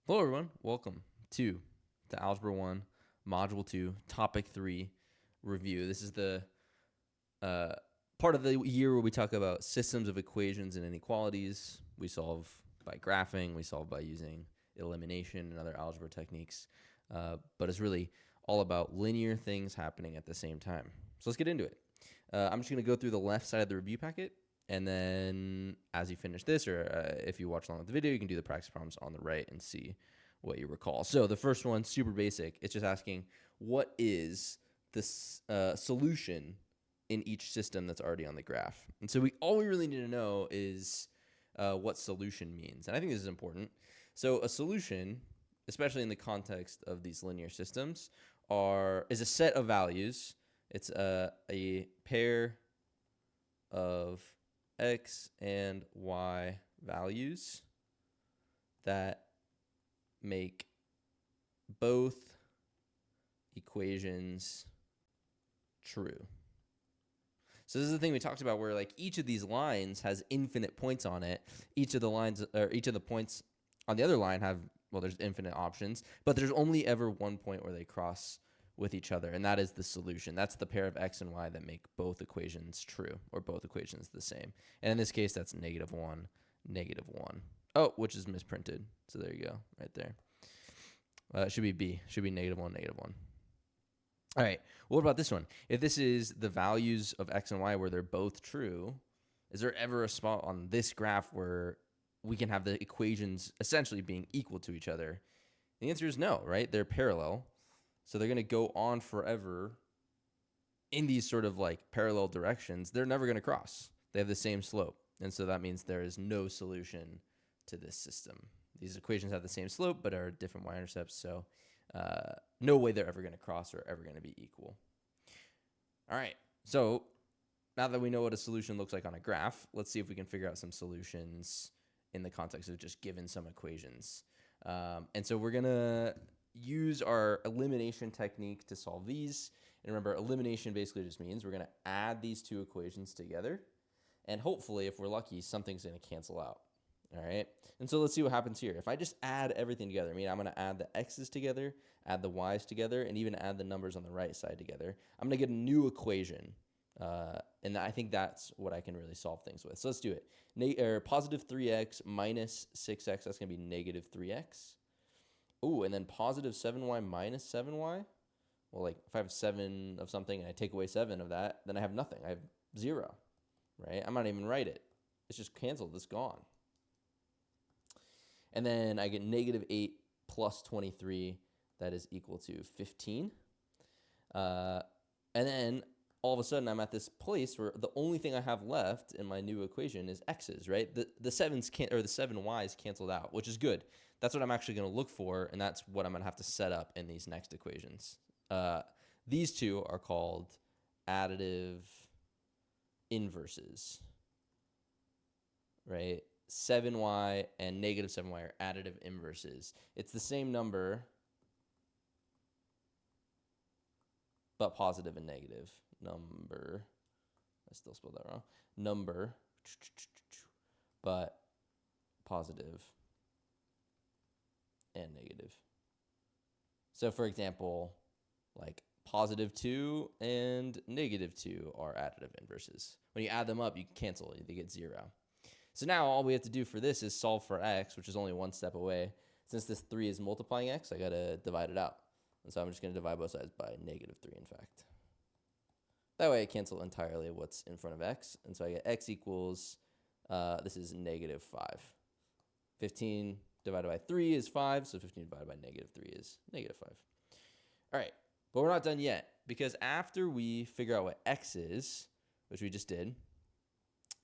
Hello, everyone. Welcome to the Algebra 1, Module 2, Topic 3 review. This is the part of the year where we talk about systems of equations and inequalities. We solve by graphing. We solve by using elimination and other algebra techniques. But it's really all about linear things happening at the same time. So let's get into it. I'm just going to go through the left side of the review packet. And then as you finish this, or if you watch along with the video, you can do the practice problems on the right and see what you recall. So the first one, super basic. It's just asking, what is the solution in each system that's already on the graph? And so all we really need to know is what solution means. And I think this is important. So a solution, especially in the context of these linear systems, is a set of values. It's a pair of x and y values that make both equations true. So this is the thing we talked about where like each of these lines has infinite points on it. Each of the lines or each of the points on the other line have, well, there's infinite options, but there's only ever one point where they cross with each other, and that is the solution. That's the pair of x and y that make both equations true, or both equations the same. And in this case, that's -1, -1. Oh, which is misprinted. So there you go, right there. It should be B. Should be -1, -1. All right, what about this one? If this is the values of x and y where they're both true, is there ever a spot on this graph where we can have the equations essentially being equal to each other? The answer is no, right? They're parallel. So they're going to go on forever in these sort of like parallel directions. They're never going to cross. They have the same slope. And so that means there is no solution to this system. These equations have the same slope, but are different y-intercepts. So no way they're ever going to cross or ever going to be equal. All right. So now that we know what a solution looks like on a graph, let's see if we can figure out some solutions in the context of just given some equations. And so we're going to use our elimination technique to solve these. And remember, elimination basically just means we're going to add these two equations together. And hopefully, if we're lucky, something's going to cancel out. All right. And so let's see what happens here. If I just add everything together, I mean, I'm going to add the x's together, add the y's together, and even add the numbers on the right side together. I'm going to get a new equation. And I think that's what I can really solve things with. So let's do it. Positive 3x minus 6x, that's going to be negative 3x. Ooh, and then positive 7y minus 7y. Well, like if I have 7 of something and I take away 7 of that, then I have nothing. I have 0, right? I'm not even write it. It's just canceled. It's gone. And then I get negative 8 plus 23. That is equal to 15. And then all of a sudden I'm at this place where the only thing I have left in my new equation is x's, right? The 7's or the 7y's canceled out, which is good. That's what I'm actually going to look for, and that's what I'm going to have to set up in these next equations. These two are called additive inverses, right? 7y and negative 7y are additive inverses. It's the same number, but positive and negative. Number, I still spelled that wrong. Number, but positive and negative. So for example, like positive 2 and negative 2 are additive inverses. When you add them up, you cancel it. They get 0. So now all we have to do for this is solve for x, which is only one step away. Since this 3 is multiplying x, I got to divide it out. And so I'm just going to divide both sides by negative 3, in fact. That way I cancel entirely what's in front of x. And so I get x equals, this is negative 5. 15 divided by 3 is 5, so 15 divided by negative 3 is negative 5. All right, but we're not done yet, because after we figure out what x is, which we just did,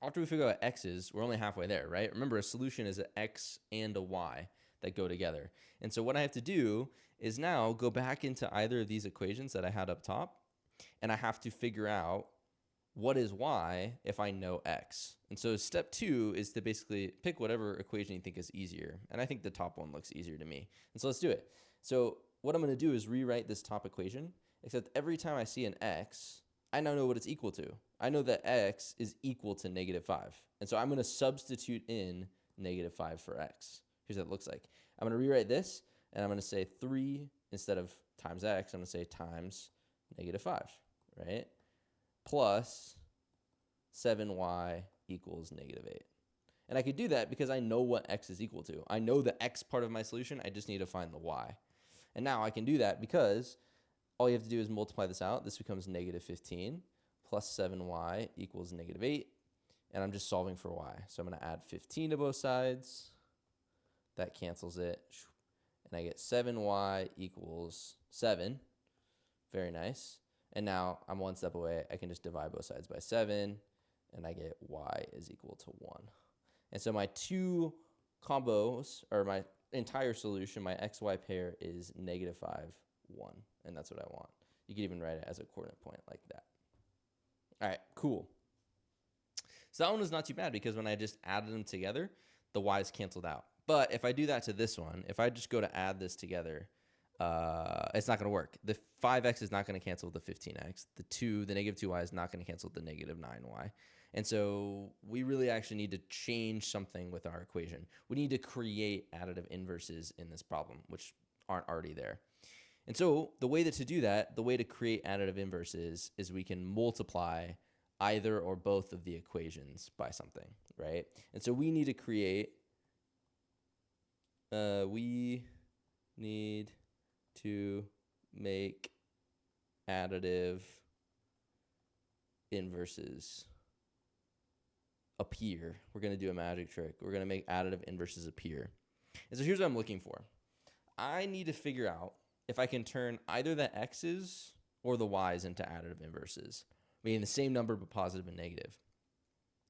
after we figure out what x is, we're only halfway there, right? Remember, a solution is an x and a y that go together. And so what I have to do is now go back into either of these equations that I had up top, and I have to figure out what is y if I know x. And so step 2 is to basically pick whatever equation you think is easier. And I think the top one looks easier to me. And so let's do it. So what I'm going to do is rewrite this top equation, except every time I see an x, I now know what it's equal to. I know that x is equal to negative 5. And so I'm going to substitute in negative 5 for x, here's what it looks like. I'm going to rewrite this, and I'm going to say 3 instead of times x. I'm going to say times -5, right? Plus 7y equals -8. And I could do that because I know what x is equal to. I know the x part of my solution. I just need to find the y. And now I can do that because all you have to do is multiply this out. This becomes -15 plus 7y equals -8. And I'm just solving for y. So I'm going to add 15 to both sides. That cancels it. And I get 7y equals 7. Very nice. And now I'm one step away. I can just divide both sides by 7. And I get y is equal to 1. And so my two combos, or my entire solution, my xy pair is -5, 1. And that's what I want. You can even write it as a coordinate point like that. All right, cool. So that one was not too bad because when I just added them together, the y's canceled out. But if I do that to this one, if I just go to add this together, it's not going to work. The 5x is not going to cancel the 15x. The -2y is not going to cancel the -9y. And so we really actually need to change something with our equation. We need to create additive inverses in this problem, which aren't already there. And so the way to do that, the way to create additive inverses is we can multiply either or both of the equations by something, right? And so we need to create, make additive inverses appear. We're going to do a magic trick. We're going to make additive inverses appear. And so here's what I'm looking for. I need to figure out if I can turn either the x's or the y's into additive inverses, meaning the same number but positive and negative.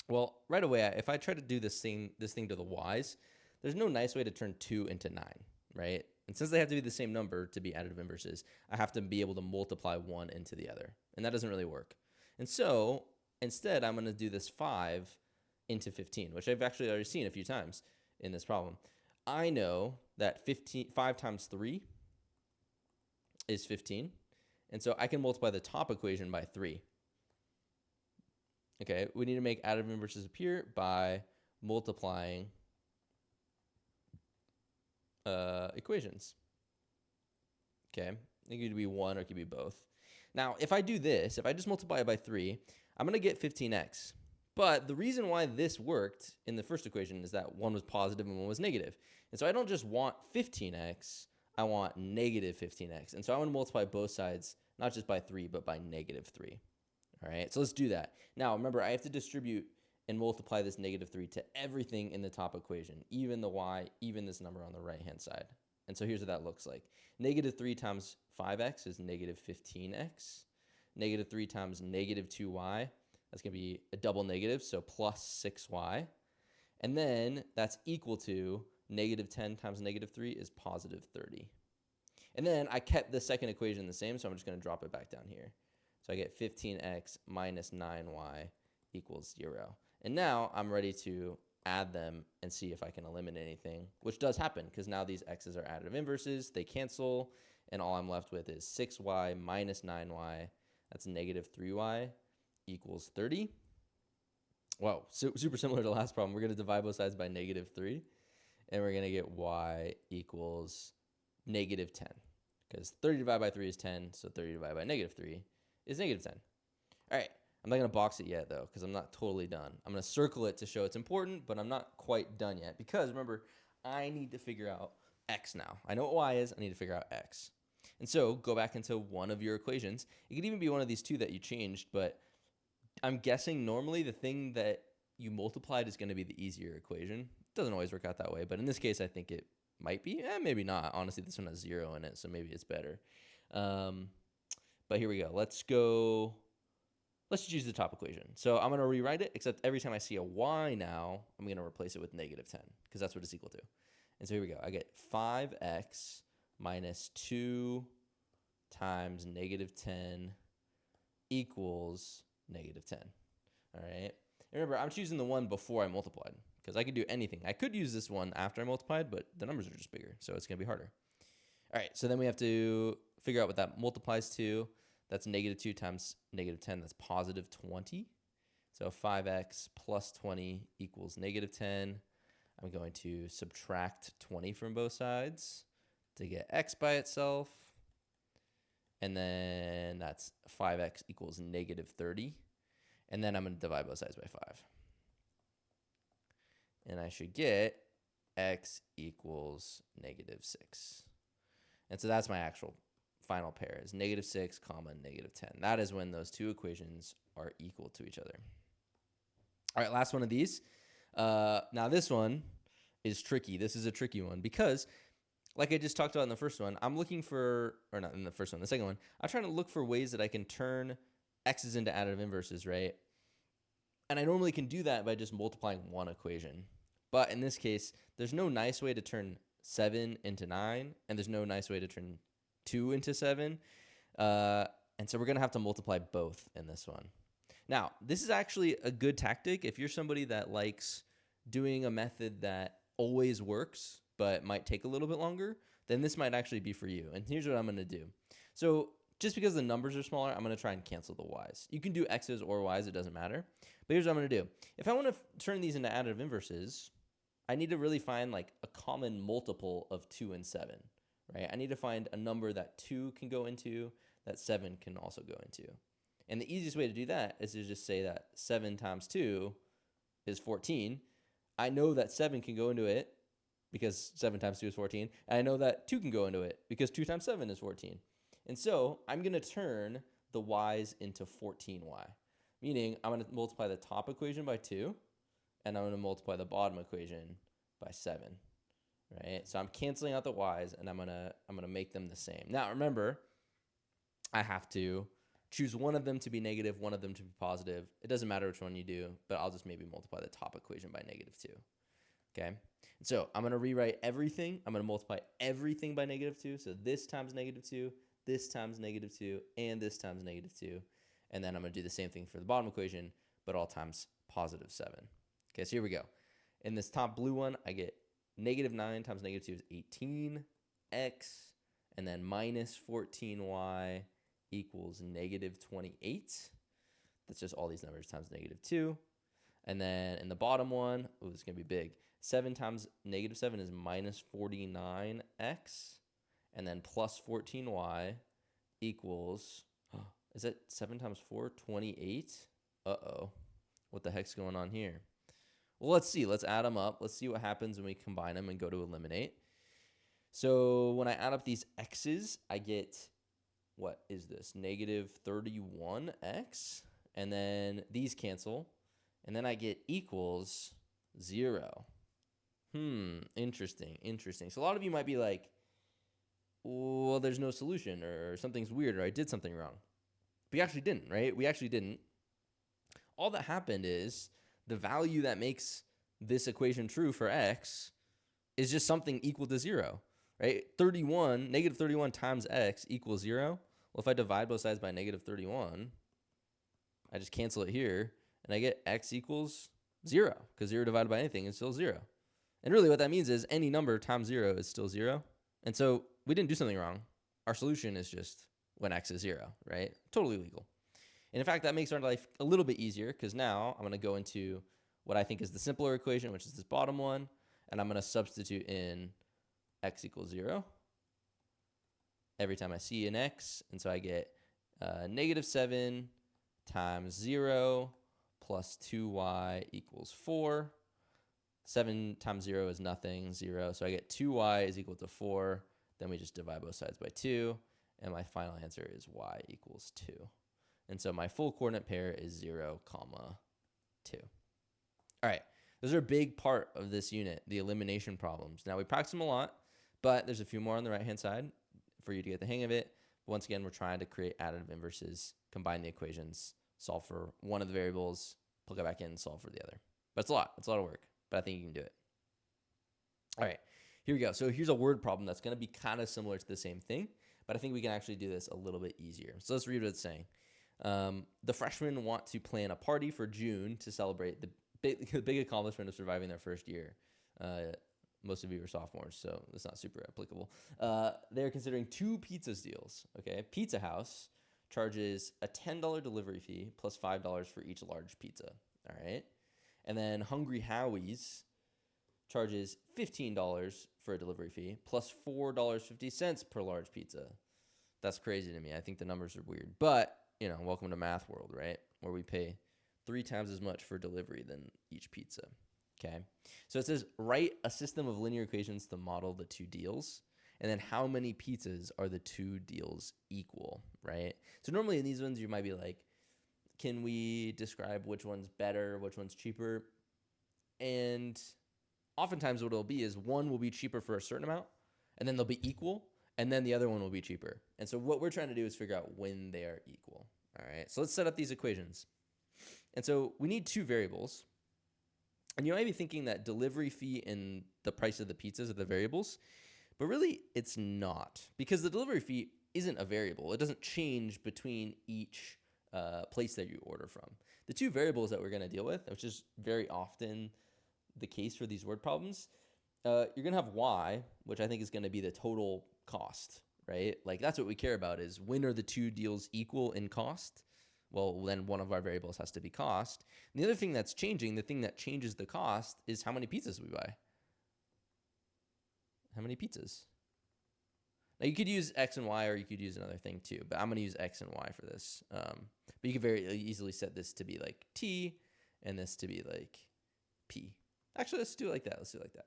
Well, right away, if I try to do this thing to the y's, there's no nice way to turn 2 into 9, right? And since they have to be the same number to be additive inverses, I have to be able to multiply one into the other. And that doesn't really work. And so instead, I'm going to do this 5 into 15, which I've actually already seen a few times in this problem. I know that 5 times 3 is 15. And so I can multiply the top equation by 3. Okay, we need to make additive inverses appear by multiplying equations. Okay, it could be one or it could be both. Now, if I do this, if I just multiply it by 3, I'm going to get 15x. But the reason why this worked in the first equation is that one was positive and one was negative. And so I don't just want 15x, I want -15x. And so I want to multiply both sides, not just by 3, but by -3. All right, so let's do that. Now, remember, I have to distribute and multiply this -3 to everything in the top equation, even the y, even this number on the right-hand side. And so here's what that looks like. -3 times 5x is -15x. -3 times -2y, that's going to be a double negative, so plus 6y. And then that's equal to -10 times -3 is positive 30. And then I kept the second equation the same, so I'm just going to drop it back down here. So I get 15x minus 9y equals 0. And now I'm ready to add them and see if I can eliminate anything, which does happen because now these x's are additive inverses. They cancel, and all I'm left with is 6y minus 9y. That's -3y equals 30. Wow, super similar to the last problem. We're going to divide both sides by -3, and we're going to get y equals -10. Because 30 divided by 3 is 10, so 30 divided by -3 is -10. All right, I'm not going to box it yet, though, because I'm not totally done. I'm going to circle it to show it's important, but I'm not quite done yet. Because, remember, I need to figure out x now. I know what y is. I need to figure out x. And so go back into one of your equations. It could even be one of these two that you changed, but I'm guessing normally the thing that you multiplied is going to be the easier equation. It doesn't always work out that way, but in this case, I think it might be. Maybe not. Honestly, this one has 0 in it, so maybe it's better. But here we go. Let's just use the top equation. So I'm going to rewrite it, except every time I see a y now, I'm going to replace it with -10, because that's what it's equal to. And so here we go. I get 5x minus 2 times -10 equals -10. All right. Remember, I'm choosing the one before I multiplied, because I could do anything. I could use this one after I multiplied, but the numbers are just bigger, so it's going to be harder. All right, so then we have to figure out what that multiplies to. That's -2 times -10. That's positive 20. So 5x plus 20 equals -10. I'm going to subtract 20 from both sides to get x by itself. And then that's 5x equals negative 30. And then I'm going to divide both sides by 5. And I should get x equals negative 6. And so that's my actual final pair is negative 6 comma negative 10. That is when those two equations are equal to each other. All right, last one of these. Now this one is tricky. This is a tricky one because like I just talked about in the first one, I'm looking for, or not in the first one, the second one, I'm trying to look for ways that I can turn x's into additive inverses, right? And I normally can do that by just multiplying one equation. But in this case, there's no nice way to turn 7 into 9, and there's no nice way to turn 2 into 7. And so we're going to have to multiply both in this one. Now, this is actually a good tactic if you're somebody that likes doing a method that always works but might take a little bit longer, then this might actually be for you. And here's what I'm going to do. So just because the numbers are smaller, I'm going to try and cancel the y's. You can do x's or y's, it doesn't matter. But here's what I'm going to do. If I want to turn these into additive inverses, I need to really find like a common multiple of 2 and 7, right? I need to find a number that 2 can go into, that 7 can also go into. And the easiest way to do that is to just say that 7 times 2 is 14. I know that 7 can go into it because 7 times 2 is 14. And I know that 2 can go into it because 2 times 7 is 14. And so I'm going to turn the y's into 14y, meaning I'm going to multiply the top equation by 2, and I'm going to multiply the bottom equation by 7, right? So I'm canceling out the y's, and I'm gonna make them the same. Now remember, I have to choose one of them to be negative, one of them to be positive. It doesn't matter which one you do, but I'll just maybe multiply the top equation by negative 2. Okay, and so I'm going to rewrite everything. I'm going to multiply everything by negative 2. So this times negative 2, this times negative 2, and this times negative 2. And then I'm going to do the same thing for the bottom equation, but all times positive 7. Okay, so here we go. In this top blue one, I get negative 9 times negative 2 is 18x, and then minus 14y equals negative 28. That's just all these numbers times negative 2. And then in the bottom one, oh, it's going to be big. 7 times negative 7 is minus 49x. And then plus 14y equals, is that 7 times 4? 28? Uh-oh. What the heck's going on here? Well, let's see. Let's add them up. Let's see what happens when we combine them and go to eliminate. So when I add up these x's, I get, what is this? Negative 31x. And then these cancel. And then I get equals 0. Interesting. So a lot of you might be like, well, there's no solution, or something's weird, or I did something wrong. But you actually didn't, right? We actually didn't. All that happened is the value that makes this equation true for x is just something equal to 0, right? Negative 31 times x equals 0. Well, if I divide both sides by negative 31, I just cancel it here, and I get x equals 0, because 0 divided by anything is still 0. And really what that means is any number times 0 is still 0. And so we didn't do something wrong. Our solution is just when x is 0, right? Totally legal. And in fact, that makes our life a little bit easier, because now I'm going to go into what I think is the simpler equation, which is this bottom one, and I'm going to substitute in x equals 0 every time I see an x. And so I get negative 7 times 0 plus 2y equals 4. 7 times 0 is nothing, 0. So I get 2y is equal to 4. Then we just divide both sides by 2. And my final answer is y equals 2. And so my full coordinate pair is 0, 2. All right, those are a big part of this unit, the elimination problems. Now, we practice them a lot, but there's a few more on the right-hand side for you to get the hang of it. Once again, we're trying to create additive inverses, combine the equations, solve for one of the variables, plug it back in, solve for the other. But it's a lot. It's a lot of work, but I think you can do it. All right, here we go. So here's a word problem that's going to be kind of similar to the same thing, but I think we can actually do this a little bit easier. So let's read what it's saying. The freshmen want to plan a party for June to celebrate the big accomplishment of surviving their first year. Most of you are sophomores, so it's not super applicable. They're considering 2 pizza deals. Okay, Pizza House charges a $10 delivery fee plus $5 for each large pizza. All right, and then Hungry Howie's charges $15 for a delivery fee plus $4.50 per large pizza. That's crazy to me. I think the numbers are weird. But, welcome to math world, right? Where we pay 3 times as much for delivery than each pizza. Okay. So it says, write a system of linear equations to model the two deals. And then how many pizzas are the two deals equal, right? So normally in these ones, you might be like, can we describe which one's better, which one's cheaper? And oftentimes what it'll be is one will be cheaper for a certain amount, and then they'll be equal, and then the other one will be cheaper. And so what we're trying to do is figure out when they are equal. All right, so let's set up these equations. And so we need two variables. And you might be thinking that delivery fee and the price of the pizzas are the variables, but really it's not, because the delivery fee isn't a variable. It doesn't change between each place that you order from. The two variables that we're going to deal with, which is very often the case for these word problems, you're going to have y, which I think is going to be the total cost, right? Like that's what we care about, is when are the two deals equal in cost? Well, then one of our variables has to be cost. And the other thing that's changing, the thing that changes the cost, is how many pizzas we buy. How many pizzas? Now you could use x and y, or you could use another thing too, but I'm going to use x and y for this. But you could very easily set this to be like t, and this to be like p. Actually, let's do it like that. Let's do it like that.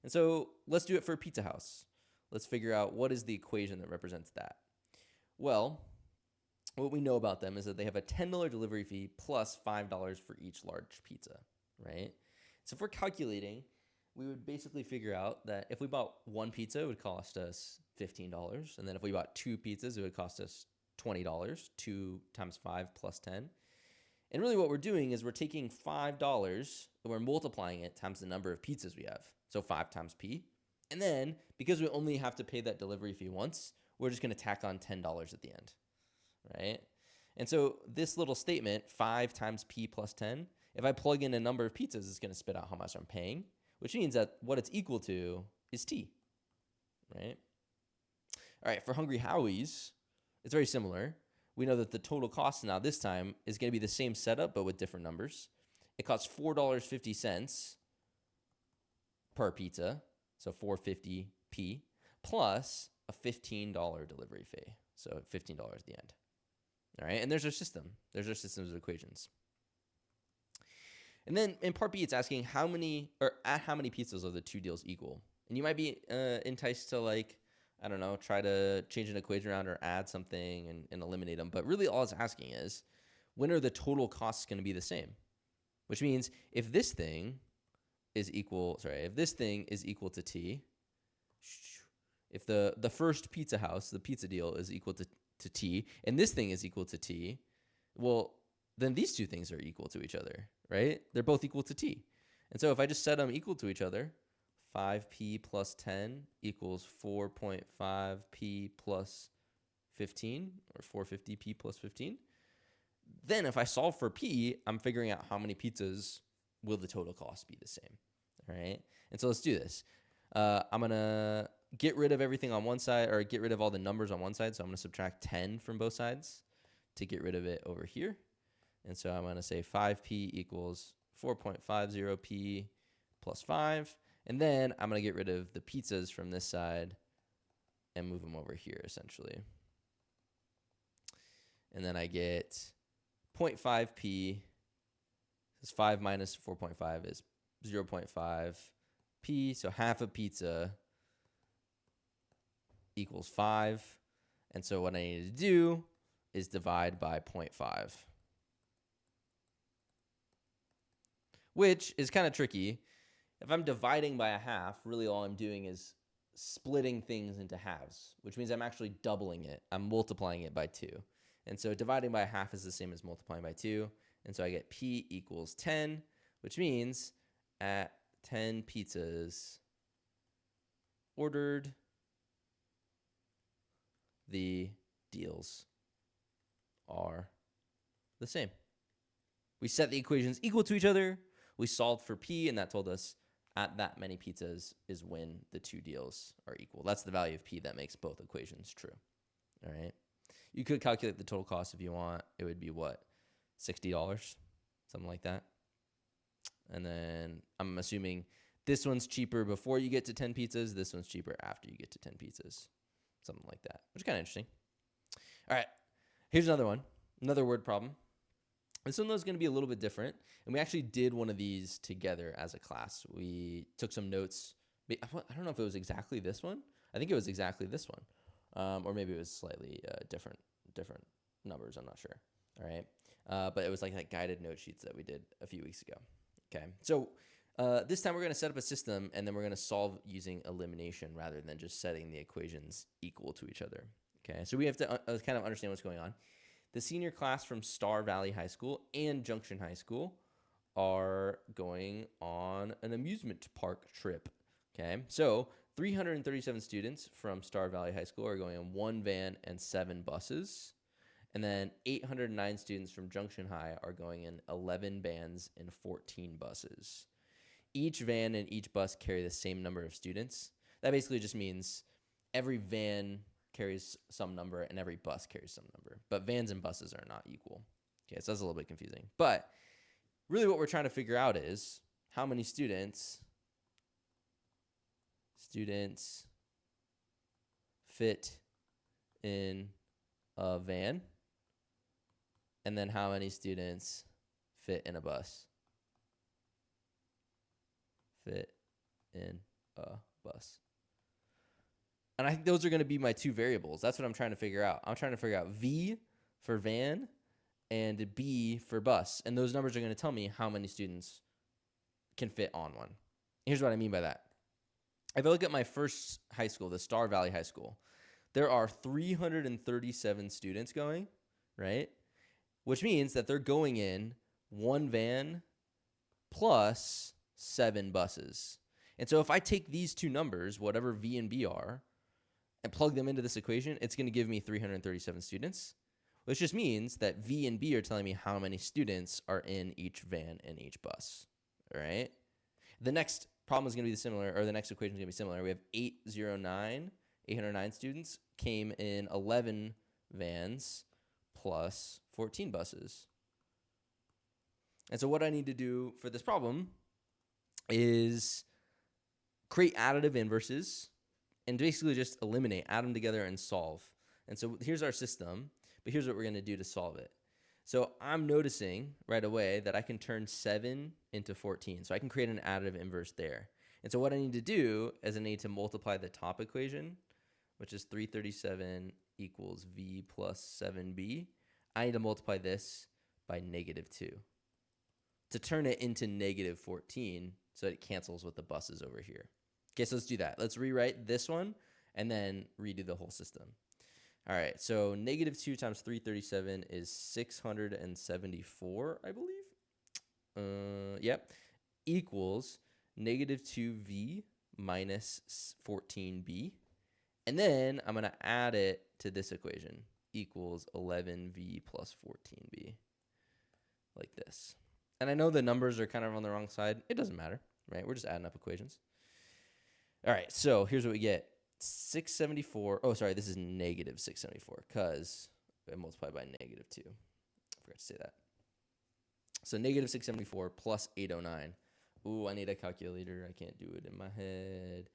And so let's do it for a pizza house. Let's figure out what is the equation that represents that. Well, what we know about them is that they have a $10 delivery fee plus $5 for each large pizza, right? So if we're calculating, we would basically figure out that if we bought one pizza, it would cost us $15. And then if we bought two pizzas, it would cost us $20, 2 times 5 plus 10. And really what we're doing is we're taking $5 and we're multiplying it times the number of pizzas we have. So 5 times P. And then because we only have to pay that delivery fee once, we're just going to tack on $10 at the end, right? And so this little statement, 5 times P plus 10, if I plug in a number of pizzas, it's going to spit out how much I'm paying, which means that what it's equal to is T, right? All right, for Hungry Howie's, it's very similar. We know that the total cost now this time is going to be the same setup, but with different numbers. It costs $4.50 per pizza, so $4.50p, plus a $15 delivery fee, so $15 at the end. All right, and there's our system. There's our systems of equations. And then in part B, it's asking at how many pizzas are the two deals equal? And you might be enticed to, like, I don't know, try to change an equation around or add something and eliminate them. But really all it's asking is, when are the total costs going to be the same? Which means if this thing is equal to T, if the first pizza house, the pizza deal is equal to T, and this thing is equal to T, well, then these two things are equal to each other, right? They're both equal to T. And so if I just set them equal to each other, 5p plus 10 equals 4.5p plus 15, or 450p plus 15. Then if I solve for p, I'm figuring out how many pizzas will the total cost be the same, all right? And so let's do this. I'm going to get rid of everything on one side, or get rid of all the numbers on one side. So I'm going to subtract 10 from both sides to get rid of it over here. And so I'm going to say 5p equals 4.50p plus 5. And then I'm going to get rid of the pizzas from this side and move them over here, essentially. And then I get 0.5p. This 5 minus 4.5 is 0.5p. So half a pizza equals 5. And so what I need to do is divide by 0.5. Which is kind of tricky. If I'm dividing by a half, really all I'm doing is splitting things into halves, which means I'm actually doubling it. I'm multiplying it by 2. And so dividing by a half is the same as multiplying by 2. And so I get P equals 10, which means at 10 pizzas ordered, the deals are the same. We set the equations equal to each other. We solved for P, and that told us at that many pizzas is when the two deals are equal. That's the value of P that makes both equations true. All right. You could calculate the total cost if you want. It would be what? $60, something like that. And then I'm assuming this one's cheaper before you get to 10 pizzas. This one's cheaper after you get to 10 pizzas. Something like that, which is kind of interesting. All right, here's another one, another word problem. This one is going to be a little bit different, and we actually did one of these together as a class. We took some notes. I don't know if it was exactly this one. I think it was exactly this one, or maybe it was slightly different numbers. I'm not sure. All right, but it was like that guided note sheets that we did a few weeks ago. Okay, so this time we're going to set up a system, and then we're going to solve using elimination rather than just setting the equations equal to each other. Okay, so we have to kind of understand what's going on. The senior class from Star Valley High School and Junction High School are going on an amusement park trip. Okay, so 337 students from Star Valley High School are going on 1 van and 7 buses. And then 809 students from Junction High are going in 11 vans and 14 buses. Each van and each bus carry the same number of students. That basically just means every van carries some number and every bus carries some number. But vans and buses are not equal. Okay, so that's a little bit confusing. But really what we're trying to figure out is how many students fit in a van, and then how many students fit in a bus. Fit in a bus. And I think those are going to be my 2 variables. That's what I'm trying to figure out. I'm trying to figure out V for van and B for bus. And those numbers are going to tell me how many students can fit on one. Here's what I mean by that. If I look at my first high school, the Star Valley High School, there are 337 students going, right? Which means that they're going in 1 van plus 7 buses. And so if I take these 2 numbers, whatever V and B are, and plug them into this equation, it's going to give me 337 students, which just means that V and B are telling me how many students are in each van and each bus. All right? The next problem is going to be similar, or the next equation is going to be similar. We have 809 students came in 11 vans plus 14 buses. And so what I need to do for this problem is create additive inverses and basically just eliminate, add them together and solve. And so here's our system, but here's what we're going to do to solve it. So I'm noticing right away that I can turn 7 into 14. So I can create an additive inverse there. And so what I need to do is I need to multiply the top equation, which is 337 equals V plus 7B. I need to multiply this by -2 to turn it into -14 so that it cancels with the buses over here. Okay, so let's do that. Let's rewrite this one and then redo the whole system. All right, so -2 times 337 is 674, I believe. Yep, equals -2V minus 14B. And then I'm going to add it to this equation, equals 11V plus 14B, like this. And I know the numbers are kind of on the wrong side. It doesn't matter, right? We're just adding up equations. All right, so here's what we get. 674. Oh, sorry, this is -674 because I multiplied by -2. I forgot to say that. So -674 plus 809. Ooh, I need a calculator. I can't do it in my head.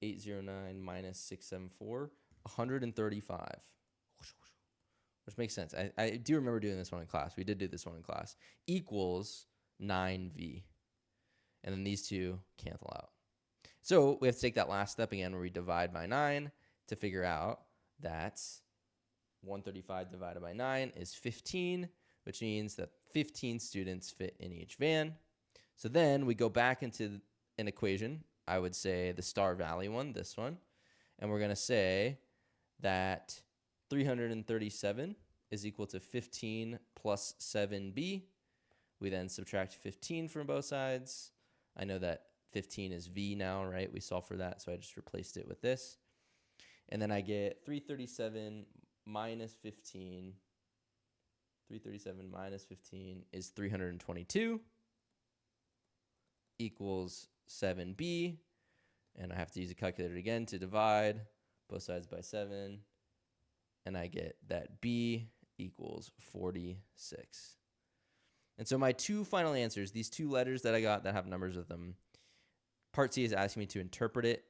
809 minus 674, 135. Which makes sense. I do remember doing this one in class. We did do this one in class. Equals 9V. And then these two cancel out. So we have to take that last step again where we divide by 9 to figure out that 135 divided by 9 is 15, which means that 15 students fit in each van. So then we go back into an equation. I would say the Star Valley one, this one. And we're going to say that 337 is equal to 15 plus 7B. We then subtract 15 from both sides. I know that 15 is V now, right? We solved for that, so I just replaced it with this. And then I get 337 minus 15. 337 minus 15 is 322 equals 7B. And I have to use a calculator again to divide both sides by 7. And I get that B equals 46. And so my two final answers, these two letters that I got that have numbers with them, Part C is asking me to interpret it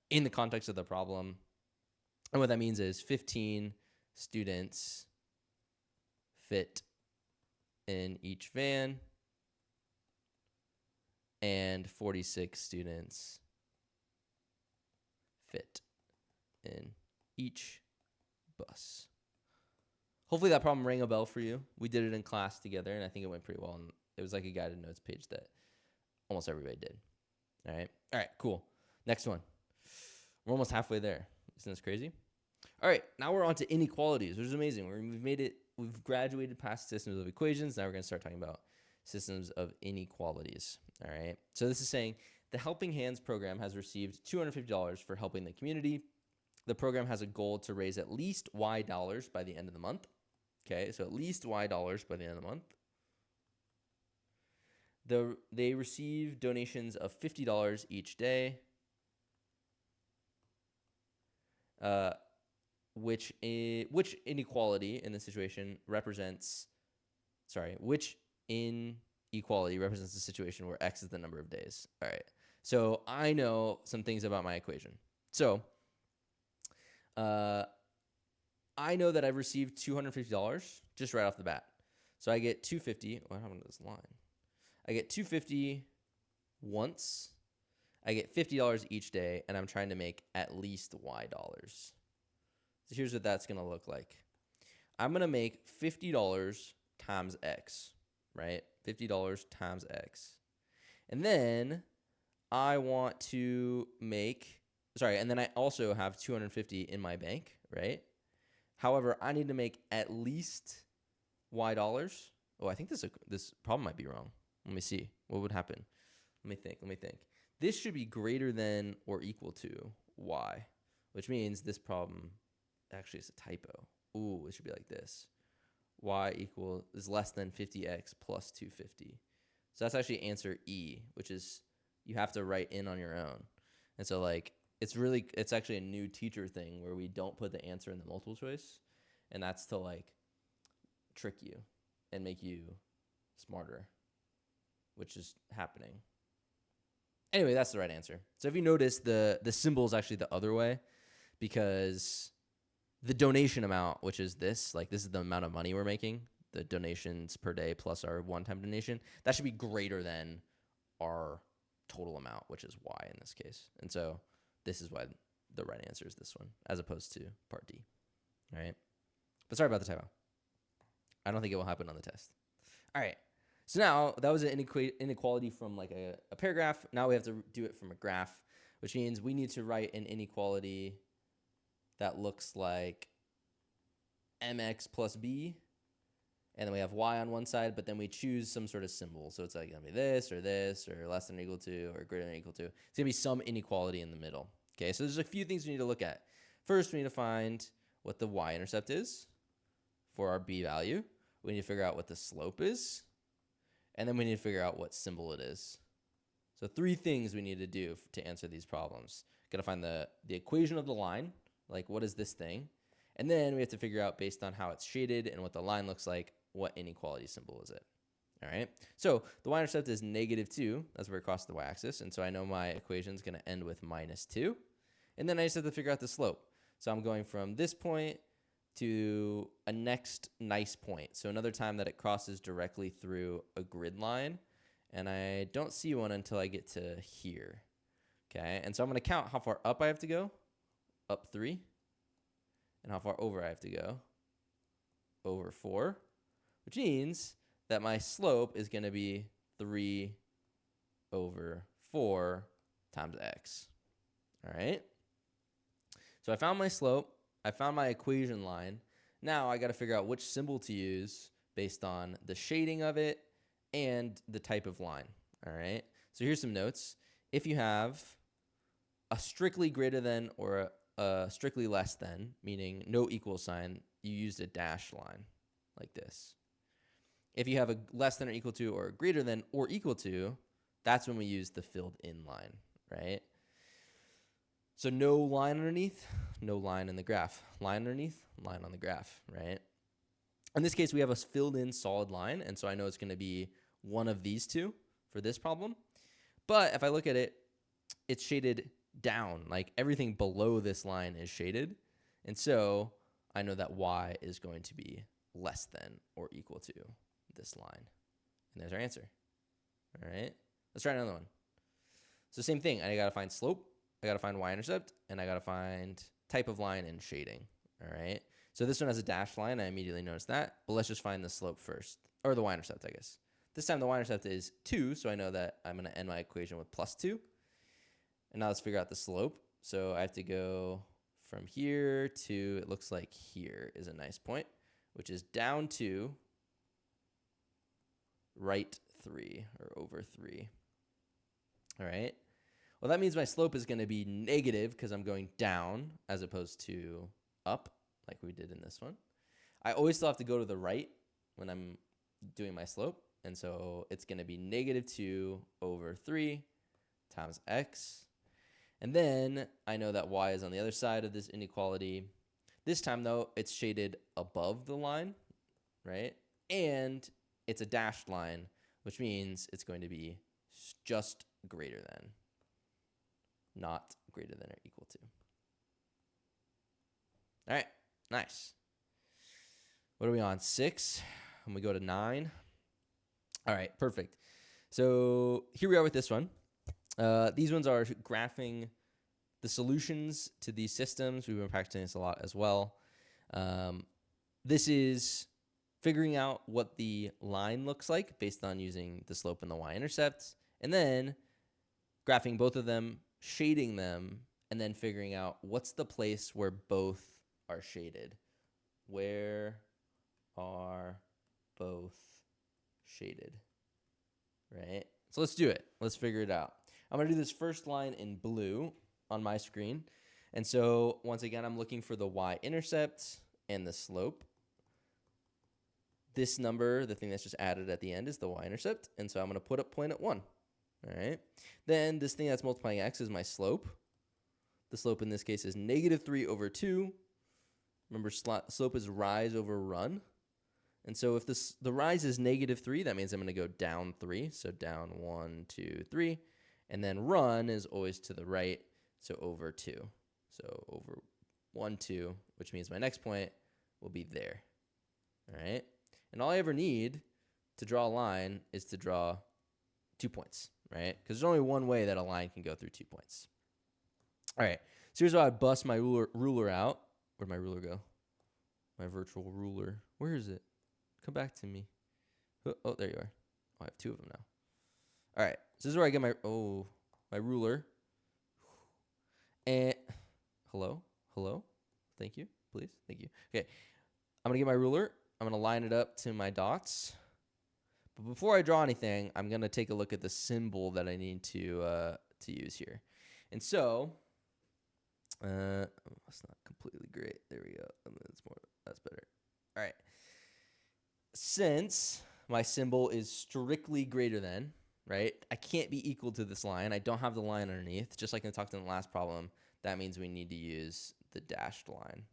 in the context of the problem. And what that means is 15 students fit in each van and 46 students fit in each bus. Hopefully that problem rang a bell for you. We did it in class together, and I think it went pretty well. And it was like a guided notes page that almost everybody did. All right, cool. Next one. We're almost halfway there. Isn't this crazy? All right, now we're on to inequalities, which is amazing. We've graduated past systems of equations. Now we're going to start talking about systems of inequalities. All right, so this is saying the Helping Hands program has received $250 for helping the community. The program has a goal to raise at least Y dollars by the end of the month. Okay, so at least Y dollars by the end of the month. They receive donations of $50 each day, which inequality in this situation represents, which inequality represents the situation where X is the number of days. All right, so I know some things about my equation. So I know that I've received $250 just right off the bat. So I get $250. What happened to this line? I get $250 once. I get $50 each day, and I'm trying to make at least Y dollars. So here's what that's going to look like. I'm going to make $50 times X, right? $50 times X. And then I want to make, and then I also have $250 in my bank, right? However, I need to make at least Y dollars. Oh, I think this problem might be wrong. Let me see. What would happen? Let me think. This should be greater than or equal to Y, which means this problem actually is a typo. Ooh, it should be like this. Y is less than 50x plus 250. So that's actually answer E, which is you have to write in on your own. And so it's actually a new teacher thing where we don't put the answer in the multiple choice, and that's to trick you and make you smarter, which is happening. Anyway, that's the right answer. So if you notice, the symbol is actually the other way, because the donation amount, which is this is the amount of money we're making, the donations per day plus our one-time donation, that should be greater than our total amount, which is Y in this case. And so this is why the right answer is this one, as opposed to part D. All right? But sorry about the typo. I don't think it will happen on the test. All right. So now that was an inequality from a paragraph. Now we have to do it from a graph, which means we need to write an inequality that looks like mx plus b, and then we have y on one side, but then we choose some sort of symbol. So it's going to be this, or less than or equal to, or greater than or equal to. It's going to be some inequality in the middle. Okay, so there's a few things we need to look at. First, we need to find what the y-intercept is for our b value. We need to figure out what the slope is. And then we need to figure out what symbol it is. So 3 things we need to do to answer these problems. Got to find the equation of the line, what is this thing? And then we have to figure out, based on how it's shaded and what the line looks like, what inequality symbol is it. All right. So the y-intercept is -2. That's where it crosses the y-axis. And so I know my equation is going to end with -2. And then I just have to figure out the slope. So I'm going from this point to a next nice point. So another time that it crosses directly through a grid line. And I don't see one until I get to here. Okay. And so I'm going to count how far up I have to go. Up 3. And how far over I have to go. Over 4. Which means that my slope is going to be 3 over 4 times x. All right. So I found my slope. I found my equation line. Now I got to figure out which symbol to use based on the shading of it and the type of line. All right. So here's some notes. If you have a strictly greater than or a strictly less than, meaning no equal sign, you used a dash line like this. If you have a less than or equal to or greater than or equal to, that's when we use the filled in line, right? So no line underneath, no line in the graph. Line underneath, line on the graph, right? In this case, we have a filled in solid line, and so I know it's going to be one of these two for this problem. But if I look at it, it's shaded down. Like everything below this line is shaded. And so I know that y is going to be less than or equal to this line. And there's our answer. All right, let's try another one. So same thing. I got to find slope. I got to find y-intercept. And I got to find type of line and shading. All right. So this one has a dashed line. I immediately noticed that. But let's just find the slope first. Or the y-intercept, I guess. This time the y-intercept is 2. So I know that I'm going to end my equation with plus 2. And now let's figure out the slope. So I have to go from here to, it looks like here is a nice point, which is down 2, right 3, or over 3. All right. Well, that means my slope is going to be negative because I'm going down as opposed to up like we did in this one. I always still have to go to the right when I'm doing my slope. And so it's going to be negative 2 over 3 times x. And then I know that y is on the other side of this inequality. This time, though, it's shaded above the line, right? And it's a dashed line, which means it's going to be just greater than, not greater than or equal to. All right, nice. What are we on? 6, and we go to 9. All right, perfect. So here we are with this one. These ones are graphing the solutions to these systems. We've been practicing this a lot as well. This is figuring out what the line looks like based on using the slope and the y-intercept, and then graphing both of them, shading them, and then figuring out what's the place where both are shaded. Where are both shaded? Right? So let's do it. Let's figure it out. I'm going to do this first line in blue on my screen. And so once again, I'm looking for the y-intercept and the slope. This number, the thing that's just added at the end, is the y-intercept. And so I'm going to put a point at 1. All right. Then this thing that's multiplying x is my slope. The slope in this case is negative 3 over 2. Remember, slope is rise over run. And so if the rise is negative 3, that means I'm going to go down 3. So down 1, 2, 3. And then run is always to the right, so over 2. So over 1, 2, which means my next point will be there. All right? And all I ever need to draw a line is to draw 2 points, right? Because there's only one way that a line can go through 2 points. All right, so here's how I bust my ruler out. Where'd my ruler go? My virtual ruler. Where is it? Come back to me. Oh, there you are. Oh, I have 2 of them now. All right, so this is where I get my ruler. And hello, thank you, please, thank you. Okay, I'm gonna get my ruler. I'm gonna line it up to my dots. But before I draw anything, I'm gonna take a look at the symbol that I need to use here. And so, that's not completely great. There we go. That's better. All right. Since my symbol is strictly greater than, right? I can't be equal to this line. I don't have the line underneath. Just like I talked in the last problem, that means we need to use the dashed line.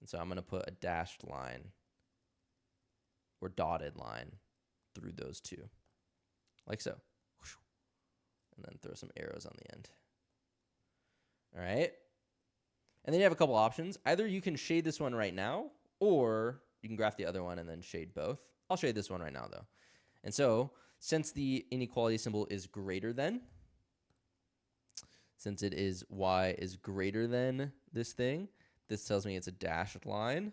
And so I'm going to put a dashed line or dotted line through those two, like so. And then throw some arrows on the end. All right. And then you have a couple options. Either you can shade this one right now, or you can graph the other one and then shade both. I'll shade this one right now, though. And so, since the inequality symbol is greater than, since it is y is greater than this thing, this tells me it's a dashed line.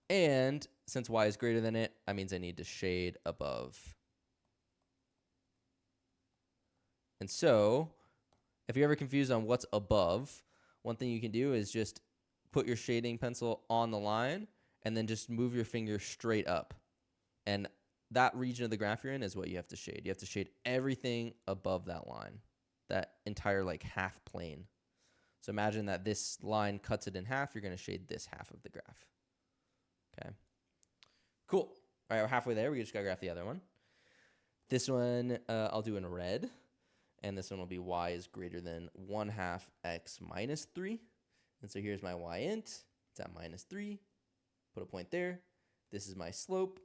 And since y is greater than it, that means I need to shade above. And so, if you're ever confused on what's above, one thing you can do is just put your shading pencil on the line and then just move your finger straight up. And that region of the graph you're in is what you have to shade. You have to shade everything above that line, that entire like half plane. So imagine that this line cuts it in half. You're going to shade this half of the graph. Okay. Cool. All right, we're halfway there. We just got to graph the other one. This one I'll do in red. And this one will be y is greater than 1/2 x minus 3. And so here's my y int. It's at minus 3. Put a point there. This is my slope.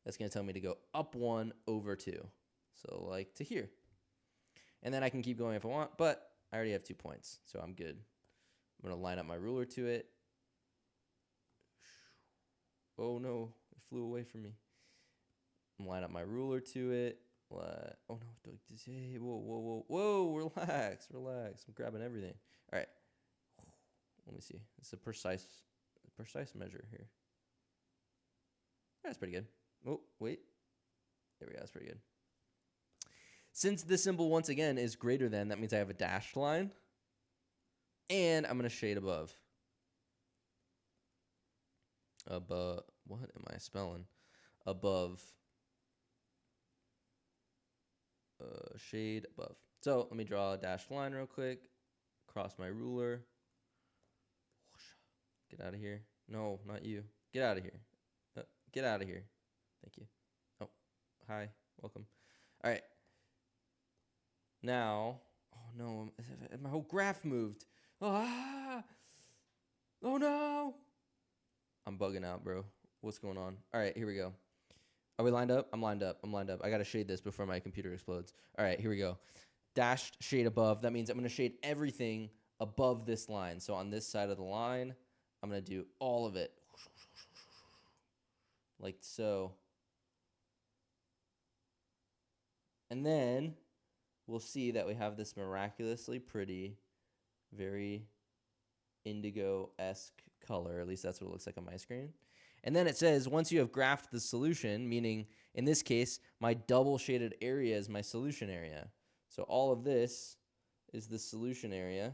That's going to tell me to go up 1 over 2. So like to here. And then I can keep going if I want, but I already have 2 points, so I'm good. I'm going to line up my ruler to it. Oh, no. It flew away from me. Line up my ruler to it. What? Oh, no. Hey, whoa, whoa, whoa. Whoa, relax, relax. I'm grabbing everything. All right. Let me see. It's a precise measure here. That's pretty good. Oh, wait. There we go. That's pretty good. Since this symbol, once again, is greater than, that means I have a dashed line. And I'm going to shade above. Above. What am I spelling? Above. Shade above. So let me draw a dashed line real quick. Cross my ruler. Get out of here. No, not you. Get out of here. Get out of here. Thank you. Oh, hi. Welcome. All right. Now, oh no, my whole graph moved. Ah! Oh no! I'm bugging out, bro. What's going on? All right, here we go. Are we lined up? I'm lined up. I got to shade this before my computer explodes. All right, here we go. Dashed shade above. That means I'm going to shade everything above this line. So on this side of the line, I'm going to do all of it. Like so. And then we'll see that we have this miraculously pretty, very indigo-esque color. At least that's what it looks like on my screen. And then it says, once you have graphed the solution, meaning in this case, my double shaded area is my solution area. So all of this is the solution area.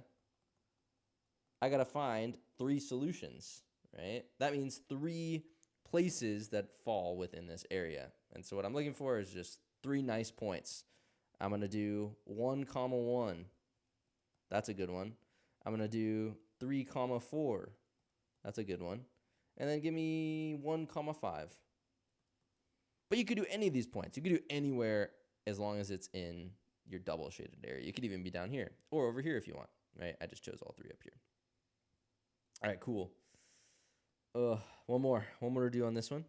I got to find 3 solutions, right? That means 3 places that fall within this area. And so what I'm looking for is just 3 nice points. I'm going to do 1, 1. That's a good one. I'm going to do 3, 4. That's a good one. And then give me 1, 5. But you could do any of these points. You could do anywhere as long as it's in your double shaded area. You could even be down here or over here if you want, right? I just chose all 3 up here. All right, cool. One more to do on this one.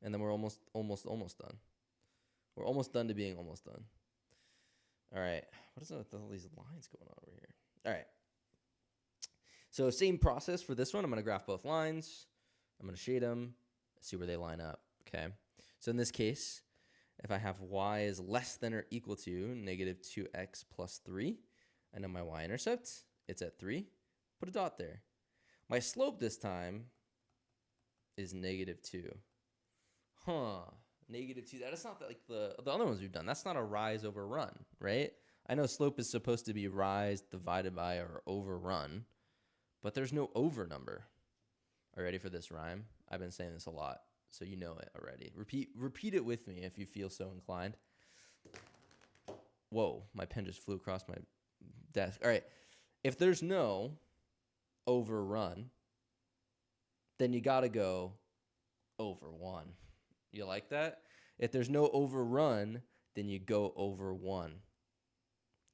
And then we're almost done. We're almost done to being almost done. All right. What is with all these lines going on over here? All right. So same process for this one. I'm going to graph both lines. I'm going to shade them, see where they line up. Okay. So in this case, if I have y is less than or equal to negative 2x plus 3, I know my y-intercept. It's at 3. Put a dot there. My slope this time is negative 2. Negative 2. That is not like the other ones we've done. That's not a rise over run, right? I know slope is supposed to be rise divided by or over run, but there's no over number. Are you ready for this rhyme? I've been saying this a lot, so you know it already. Repeat it with me if you feel so inclined. Whoa, my pen just flew across my desk. All right. If there's no overrun, then you got to go over 1. You like that? If there's no overrun, then you go over 1.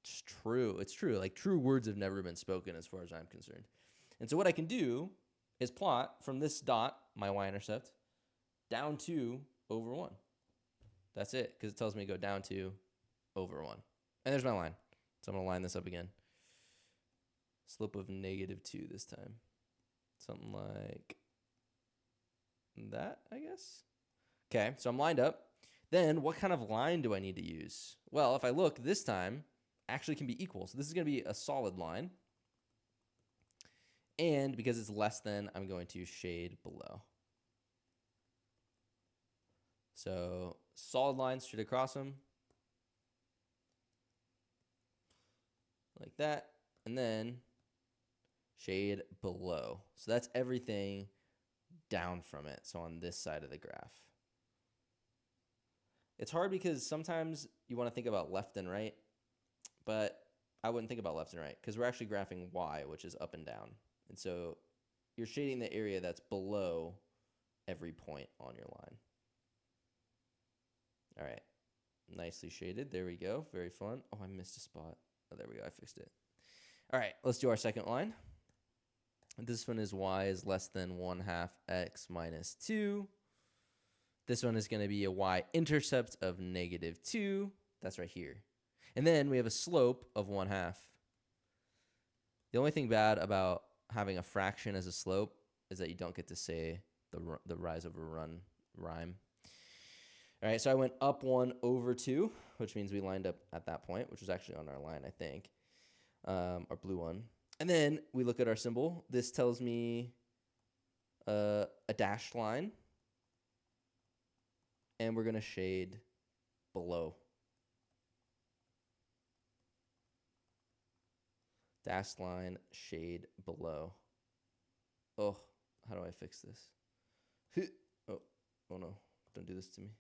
It's true. It's true. Like true words have never been spoken as far as I'm concerned. And so what I can do is plot from this dot, my y-intercept, down to over 1. That's it, because it tells me to go down to over 1. And there's my line. So I'm going to line this up again. Slope of negative 2 this time. Something like that, I guess. Okay, so I'm lined up. Then what kind of line do I need to use? Well, if I look this time, actually can be equal. So this is going to be a solid line. And because it's less than, I'm going to shade below. So solid lines straight across them. Like that. And then shade below. So that's everything down from it. So on this side of the graph. It's hard because sometimes you want to think about left and right, but I wouldn't think about left and right because we're actually graphing y, which is up and down. And so you're shading the area that's below every point on your line. All right. Nicely shaded. There we go. Very fun. Oh, I missed a spot. Oh, there we go. I fixed it. All right. Let's do our second line. This one is y is less than 1/2 x minus 2. This one is going to be a y-intercept of negative 2. That's right here. And then we have a slope of 1/2. The only thing bad about having a fraction as a slope is that you don't get to say the rise over run rhyme. All right, so I went up 1 over 2, which means we lined up at that point, which was actually on our line, I think, our blue one. And then we look at our symbol. This tells me a dashed line, and we're going to shade below. Dashed line, shade below. Oh, how do I fix this? Oh no, don't do this to me.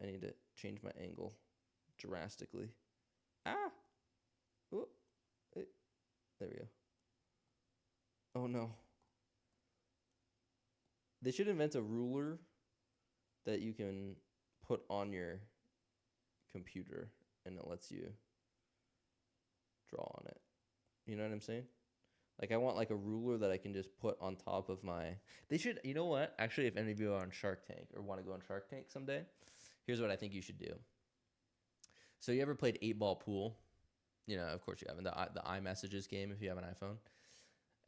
I need to change my angle drastically. Ah! Oh, there we go. Oh no. They should invent a ruler that you can put on your computer and it lets you draw on it. You know what I'm saying? Like I want like a ruler that I can just put on top of my. They should. You know what? Actually, if any of you are on Shark Tank or want to go on Shark Tank someday, here's what I think you should do. So you ever played 8-ball pool? You know, of course you haven't. The iMessages game if you have an iPhone.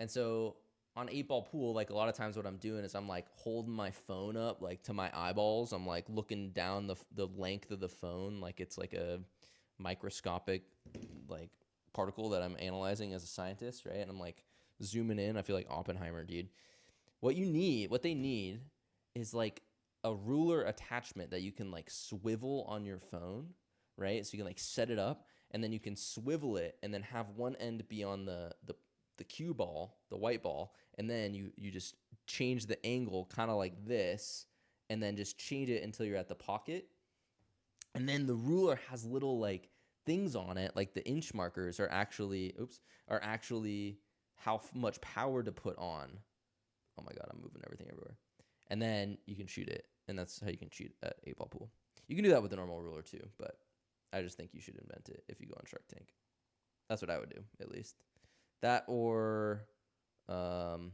And so on 8-ball pool, like a lot of times what I'm doing is I'm like holding my phone up like to my eyeballs. I'm like looking down the length of the phone like it's like a microscopic like particle that I'm analyzing as a scientist, right? And I'm like zooming in. I feel like Oppenheimer, dude. What they need is like a ruler attachment that you can like swivel on your phone, right? So you can like set it up and then you can swivel it and then have one end be on the cue ball, the white ball, and then you just change the angle kind of like this and then just change it until you're at the pocket. And then the ruler has little like things on it, like the inch markers are actually how much power to put on. Oh my God, I'm moving everything everywhere. And then you can shoot it, and that's how you can shoot at 8-ball pool. You can do that with a normal ruler too, but I just think you should invent it if you go on Shark Tank. That's what I would do, at least. That or I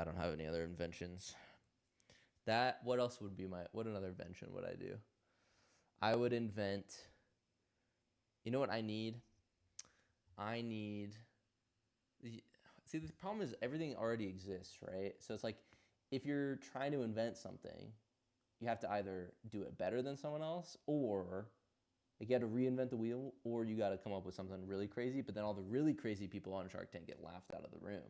don't have any other inventions. What else would be what another invention would I do? I would invent, you know what I need? See, the problem is everything already exists, right? So it's like, if you're trying to invent something, you have to either do it better than someone else, or you got to reinvent the wheel, or you got to come up with something really crazy, but then all the really crazy people on Shark Tank get laughed out of the room.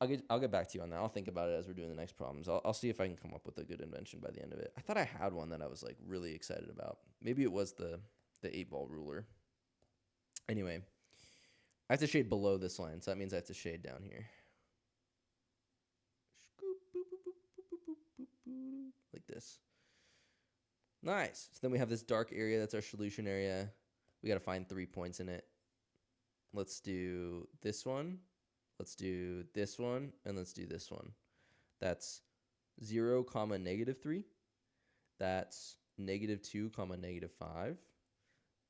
I'll get back to you on that. I'll think about it as we're doing the next problems. I'll see if I can come up with a good invention by the end of it. I thought I had one that I was like really excited about. Maybe it was the 8-ball ruler. Anyway, I have to shade below this line, so that means I have to shade down here. Like this. Nice. So then we have this dark area. That's our solution area. We got to find 3 points in it. Let's do this one. Let's do this one. And let's do this one. That's 0, -3. That's -2, -5.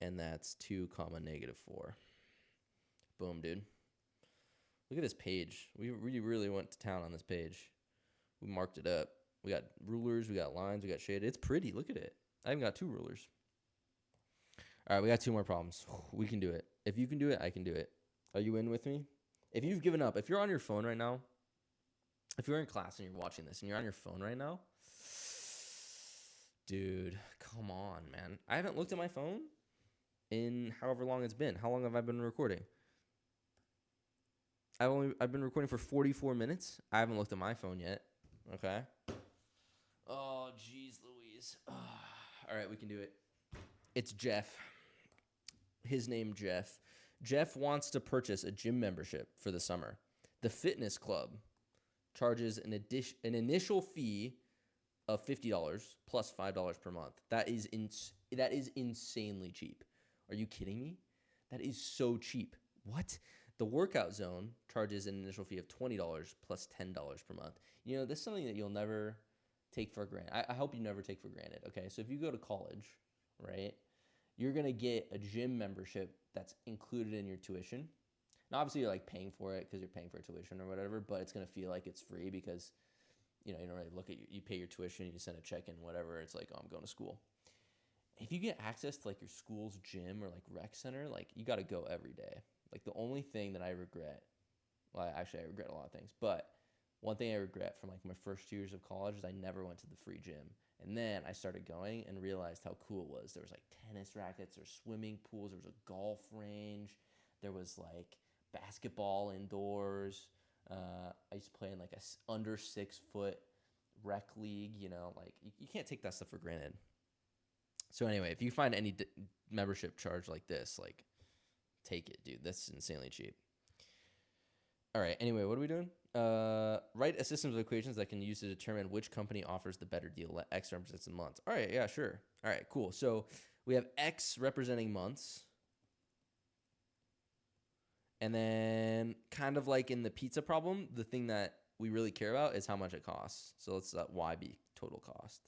And that's 2, -4. Boom, dude. Look at this page. We really went to town on this page. We marked it up. We got rulers, we got lines, we got shaded. It's pretty. Look at it. I even got 2 rulers. All right, we got 2 more problems. We can do it. If you can do it, I can do it. Are you in with me? If you've given up, if you're on your phone right now, if you're in class and you're watching this and you're on your phone right now, dude, come on, man. I haven't looked at my phone in however long it's been. How long have I been recording? I've been recording for 44 minutes. I haven't looked at my phone yet. Okay. Oh, geez, Louise. All right, we can do it. It's Jeff. His name, Jeff. Jeff wants to purchase a gym membership for the summer. The fitness club charges an initial fee of $50 plus $5 per month. That is insanely cheap. Are you kidding me? That is so cheap. What? The workout zone charges an initial fee of $20 plus $10 per month. You know, this is something that you'll never take for granted. I hope you never take for granted, okay? So if you go to college, right, you're going to get a gym membership that's included in your tuition. Now, obviously, you're like paying for it because you're paying for tuition or whatever, but it's going to feel like it's free because you know, you don't really look at you pay your tuition, you send a check in, whatever. It's like, oh, I'm going to school. If you get access to like your school's gym or like rec center, like you got to go every day. Like the only thing that I regret, well, actually I regret a lot of things, but one thing I regret from like my first 2 years of college is I never went to the free gym. And then I started going and realized how cool it was. There was like tennis rackets, there's swimming pools, there was a golf range, there was like basketball indoors. I used to play in like a under 6 foot rec league. You know, like you can't take that stuff for granted. So anyway, if you find any membership charge like this, like take it, dude. That's insanely cheap. All right. Anyway, what are we doing? Write a system of equations that can use to determine which company offers the better deal. Let X represents in months. All right. Yeah, sure. All right, cool. So we have X representing months. And then kind of like in the pizza problem, the thing that we really care about is how much it costs. So let's let Y be total cost.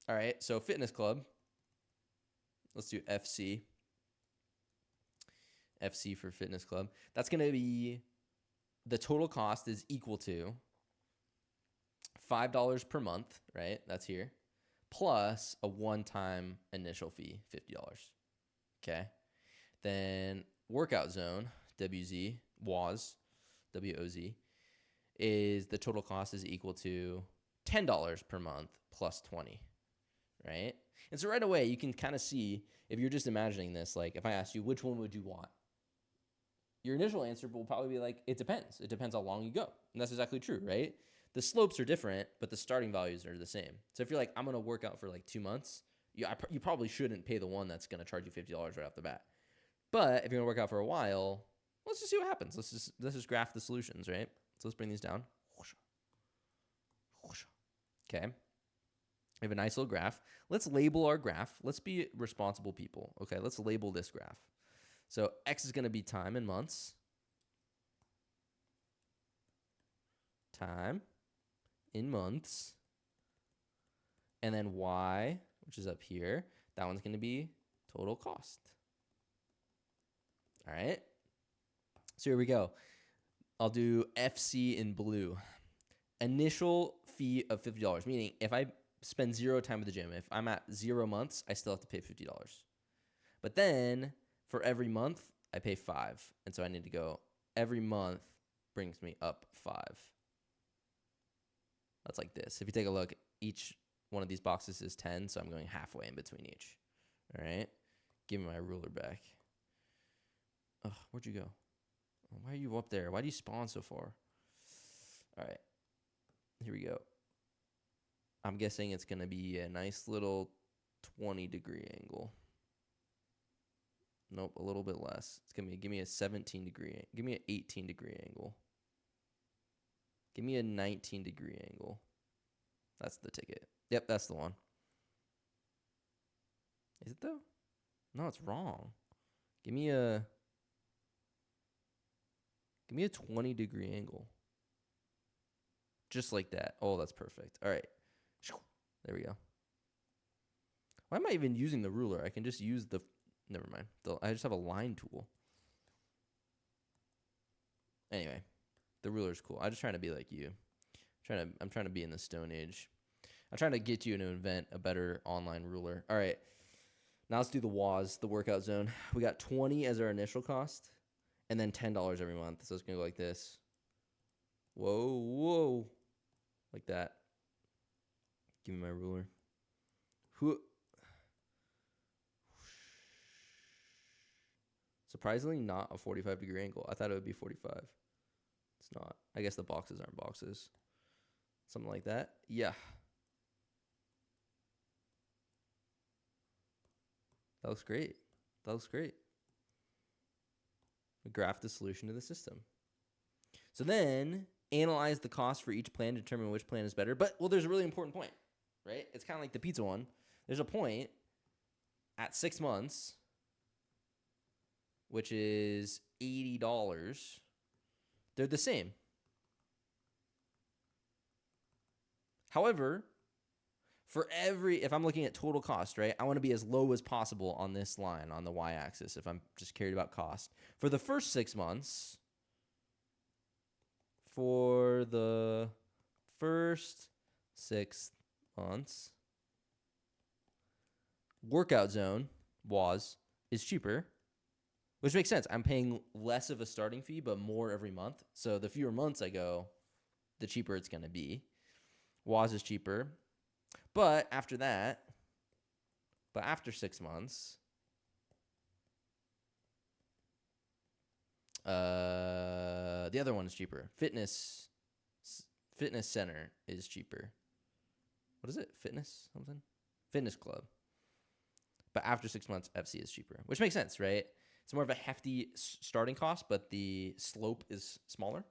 All right. So fitness club. Let's do FC. FC for fitness club. That's going to be the total cost is equal to $5 per month, right? That's here. Plus a one-time initial fee, $50. Okay. Then workout zone, WZ, WOZ, is the total cost is equal to $10 per month plus 20, right? And so right away, you can kind of see, if you're just imagining this, like if I asked you, which one would you want? Your initial answer will probably be like, it depends. It depends how long you go. And that's exactly true, right? The slopes are different, but the starting values are the same. So if you're like, I'm going to work out for like 2 months, you probably shouldn't pay the one that's going to charge you $50 right off the bat. But if you're going to work out for a while, let's just see what happens. Let's just graph the solutions, right? So let's bring these down. Okay. We have a nice little graph. Let's label our graph. Let's be responsible people. Okay, let's label this graph. So X is going to be time in months. Time in months. And then Y, which is up here, that one's going to be total cost. All right. So here we go. I'll do FC in blue. Initial fee of $50, meaning if I spend 0 time at the gym, if I'm at 0 months, I still have to pay $50. But then for every month, I pay 5. And so I need to go every month brings me up 5. That's like this. If you take a look, each one of these boxes is 10, so I'm going halfway in between each. All right? Give me my ruler back. Oh, where'd you go? Why are you up there? Why do you spawn so far? All right. Here we go. I'm guessing it's going to be a nice little 20-degree angle. Nope, a little bit less. It's going to give me a 17-degree. Give me an 18-degree angle. Give me a 19-degree angle. That's the ticket. Yep, that's the one. Is it though? No, it's wrong. Give me a 20-degree angle. Just like that. Oh, that's perfect. All right. There we go. Why am I even using the ruler? I can just use the... Never mind. I just have a line tool. Anyway, the ruler's cool. I'm just trying to be like you. I'm trying to be in the Stone Age. I'm trying to get you to invent a better online ruler. All right. Now let's do the WOZ, the workout zone. We got 20 as our initial cost, and then $10 every month. So it's going to go like this. Whoa. Like that. Give me my ruler. Surprisingly, not a 45-degree angle. I thought it would be 45. It's not. I guess the boxes aren't boxes. Something like that. Yeah. That looks great. We graph the solution to the system. So then, analyze the cost for each plan to determine which plan is better. But, well, there's a really important point, right? It's kind of like the pizza one. There's a point at 6 months, which is $80. They're the same. However, if I'm looking at total cost, right, I want to be as low as possible on this line on the y-axis if I'm just cared about cost. For the first 6 months, for the first 6 months, workout zone, WAS, is cheaper, which makes sense. I'm paying less of a starting fee, but more every month. So the fewer months I go, the cheaper it's going to be. WAS is cheaper. But after 6 months, the other one is cheaper. Fitness center is cheaper. What is it? Fitness something? Fitness club. But after 6 months, FC is cheaper, which makes sense, right? It's more of a hefty starting cost, but the slope is smaller.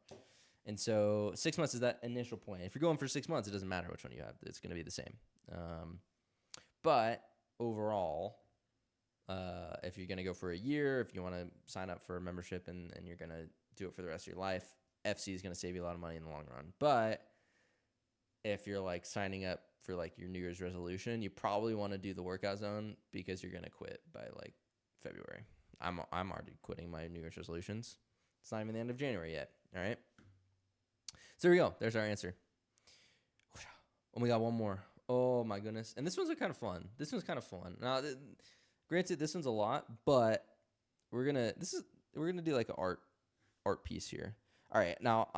And so 6 months is that initial point. If you're going for 6 months, it doesn't matter which one you have. It's going to be the same. But overall, if you're going to go for a year, if you want to sign up for a membership and you're going to do it for the rest of your life, FC is going to save you a lot of money in the long run. But if you're like signing up for like your New Year's resolution, you probably want to do the workout zone because you're going to quit by like February. I'm already quitting my New Year's resolutions. It's not even the end of January yet. All right. So there we go. There's our answer. Oh, we got one more. Oh my goodness. And this one's kind of fun. Now, granted, this one's a lot, but we're gonna do like an art piece here. All right. Now,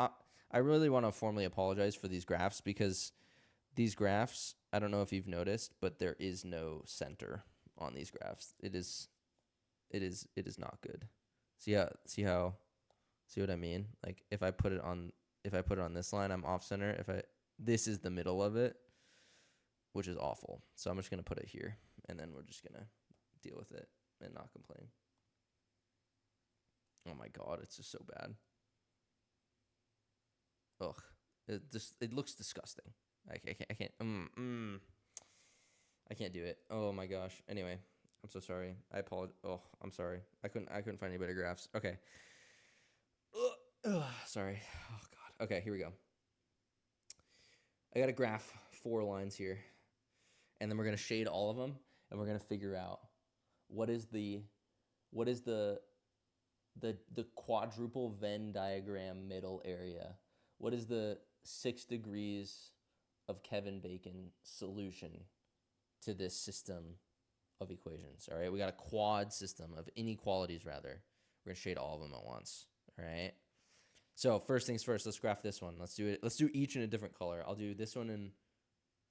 I really want to formally apologize for these graphs because these graphs, I don't know if you've noticed, but there is no center on these graphs. It is not good. See what I mean? Like if I put it on this line, I'm off center. This is the middle of it, which is awful. So I'm just going to put it here and then we're just going to deal with it and not complain. Oh my God, it's just so bad. Ugh. It looks disgusting. I can't I can't do it. Oh my gosh. Anyway, I'm so sorry. I apologize. Oh, I'm sorry. I couldn't find any better graphs. Okay. Sorry. Oh God. Okay, here we go. I got a graph, 4 lines here, and then we're gonna shade all of them, and we're gonna figure out what is the quadruple Venn diagram middle area. What is the 6 degrees of Kevin Bacon solution to this system of equations? All right, we got a quad system of inequalities. Rather, we're gonna shade all of them at once. All right. So first things first, let's graph this one. Let's do it. Let's do each in a different color. I'll do this one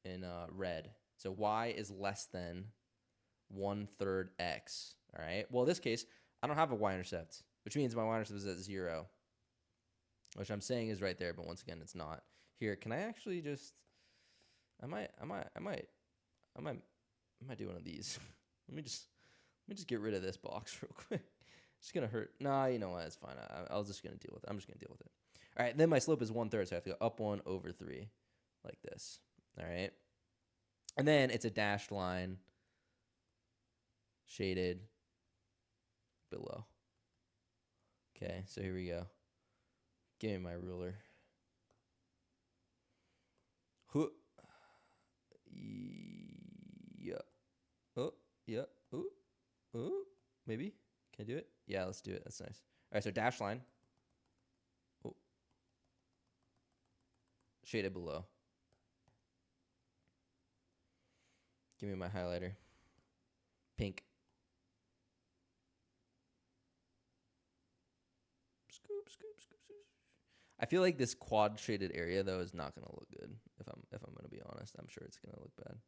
in red. So y is less than 1/3 x. All right. Well, in this case, I don't have a y-intercept, which means my y-intercept is at 0, which I'm saying is right there, but once again, it's not. Here, can I actually just? I might do one of these. let me just get rid of this box real quick. It's gonna hurt. Nah, you know what? It's fine. I'm just gonna deal with it. All right. Then my slope is 1/3, so I have to go up 1 over 3, like this. All right. And then it's a dashed line, shaded below. Okay. So here we go. Give me my ruler. Yeah. Oh, yeah. Oh, maybe. Can I do it? Yeah, let's do it. That's nice. All right, so dash line. Oh. Shaded below. Give me my highlighter. Pink. Scoop. I feel like this quad shaded area though is not gonna look good. If I'm gonna be honest, I'm sure it's gonna look bad.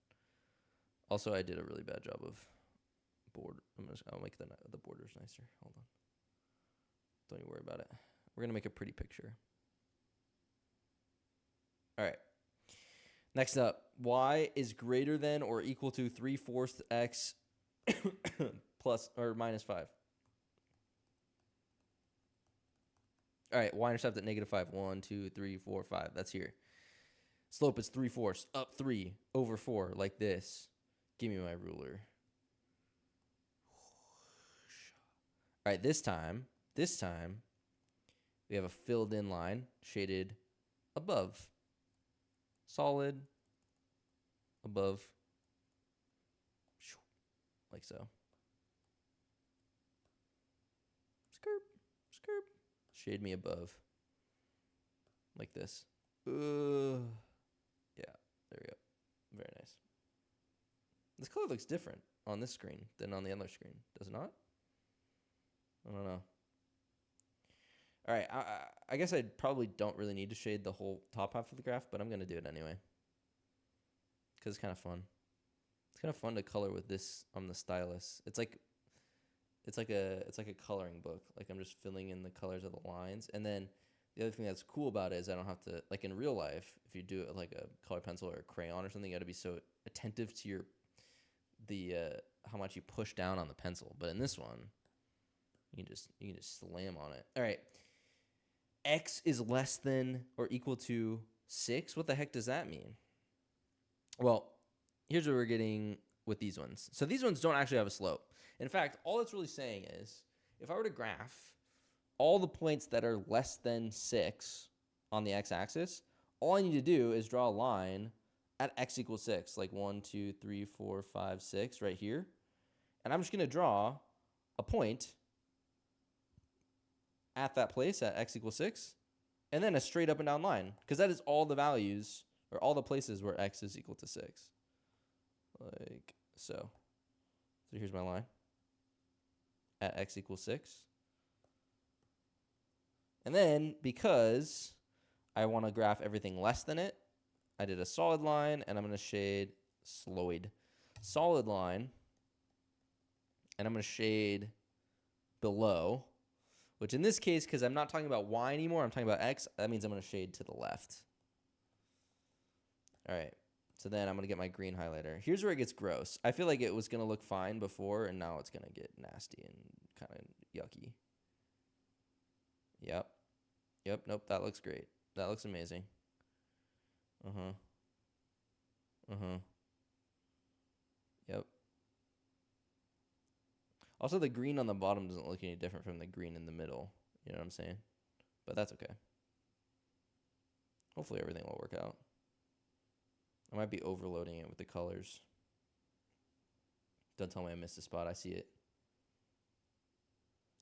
Also, I did a really bad job of board. I'll make the borders nicer. Hold on. Don't you worry about it. We're gonna make a pretty picture. All right. Next up, y is greater than or equal to 3/4 x plus or minus 5. All right, y-intercept at -5. 1, 2, 3, 4, 5. That's here. Slope is 3/4 up 3 over 4, like this. Give me my ruler. All right, this time, we have a filled in line shaded above. Solid above. Like so. Skirp. Shade me above. Like this. Yeah, there we go. Very nice. This color looks different on this screen than on the other screen, does it not? I don't know. All right, I guess I probably don't really need to shade the whole top half of the graph, but I'm going to do it anyway because it's kind of fun. It's kind of fun to color with this on the stylus. It's like a coloring book. Like I'm just filling in the colors of the lines. And then the other thing that's cool about it is I don't have to, like in real life, if you do it like a color pencil or a crayon or something, you got to be so attentive to how much you push down on the pencil. But in this one, you can just slam on it. All right. X is less than or equal to 6. What the heck does that mean? Well, here's what we're getting with these ones. So these ones don't actually have a slope. In fact, all it's really saying is if I were to graph all the points that are less than 6 on the x-axis, all I need to do is draw a line at x equals 6, like 1, 2, 3, 4, 5, 6 right here. And I'm just going to draw a point at that place at x equals 6, and then a straight up and down line, because that is all the values or all the places where x is equal to 6. Like so. So here's my line at x equals 6. And then because I want to graph everything less than it, I did a solid line, and I'm going to shade solid line, and I'm going to shade below, which in this case, because I'm not talking about y anymore, I'm talking about x, that means I'm going to shade to the left. All right, so then I'm going to get my green highlighter. Here's where it gets gross. I feel like it was going to look fine before, and now it's going to get nasty and kind of yucky. Yep, nope, that looks great. That looks amazing. Yep. Also, the green on the bottom doesn't look any different from the green in the middle. You know what I'm saying? But that's okay. Hopefully everything will work out. I might be overloading it with the colors. Don't tell me I missed a spot. I see it.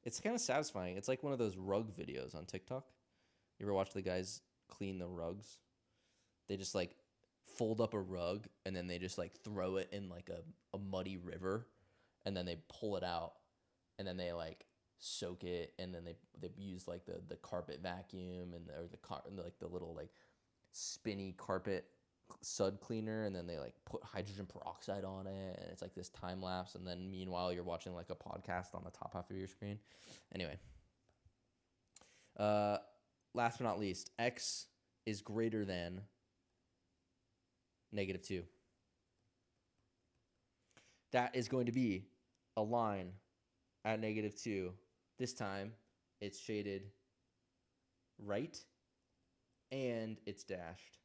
It's kind of satisfying. It's like one of those rug videos on TikTok. You ever watch the guys clean the rugs? They just like fold up a rug and then they just like throw it in like a muddy river, and then they pull it out, and then they like soak it, and then they use like the carpet vacuum and like the little like spinny carpet sud cleaner, and then they like put hydrogen peroxide on it, and it's like this time lapse, and then meanwhile you're watching like a podcast on the top half of your screen. Anyway, last but not least, x is greater than -2. That is going to be a line at -2. This time it's shaded right and it's dashed.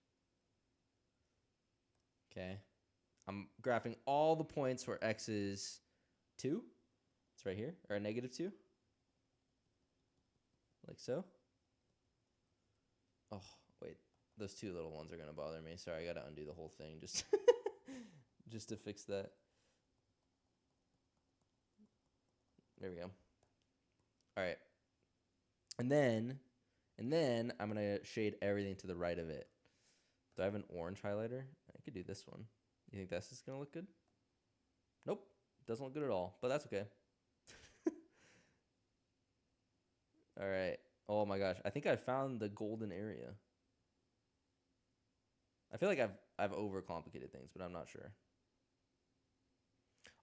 Okay. I'm graphing all the points where x is 2. It's right here, or -2. Like so. Oh, wait. Those two little ones are going to bother me. Sorry, I got to undo the whole thing just just to fix that. There we go. All right. And then I'm going to shade everything to the right of it. Do I have an orange highlighter? I could do this one. You think this is going to look good? Nope. Doesn't look good at all, but that's okay. All right. Oh my gosh. I think I found the golden area. I feel like I've overcomplicated things, but I'm not sure.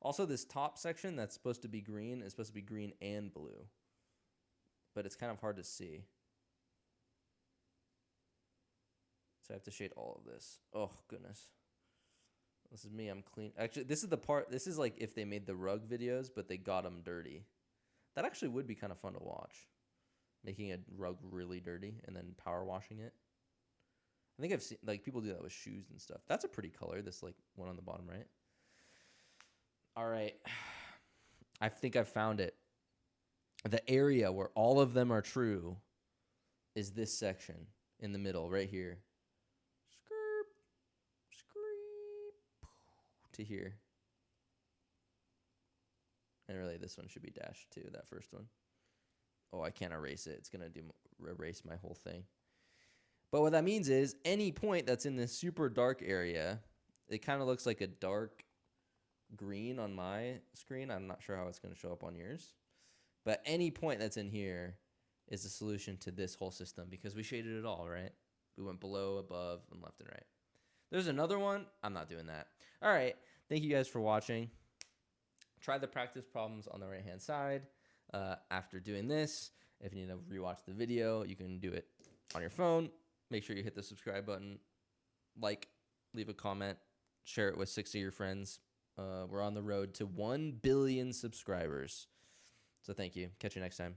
Also, this top section that's supposed to be green is supposed to be green and blue, but it's kind of hard to see. So I have to shade all of this. Oh, goodness. This is me. I'm clean. Actually, this is the part. This is like if they made the rug videos, but they got them dirty. That actually would be kind of fun to watch. Making a rug really dirty and then power washing it. I think I've seen, like, people do that with shoes and stuff. That's a pretty color, this, like, one on the bottom right. All right. I think I've found it. The area where all of them are true is this section in the middle, right here. Skirp, screep, to here. And really, this one should be dashed too, that first one. Oh, I can't erase it. It's going to erase my whole thing. But what that means is any point that's in this super dark area, it kind of looks like a dark green on my screen. I'm not sure how it's going to show up on yours. But any point that's in here is the solution to this whole system because we shaded it all, right? We went below, above, and left and right. There's another one. I'm not doing that. All right. Thank you guys for watching. Try the practice problems on the right-hand side. After doing this, if you need to rewatch the video, you can do it on your phone. Make sure you hit the subscribe button, like, leave a comment, share it with 6 of your friends. We're on the road to 1 billion subscribers. So thank you. Catch you next time.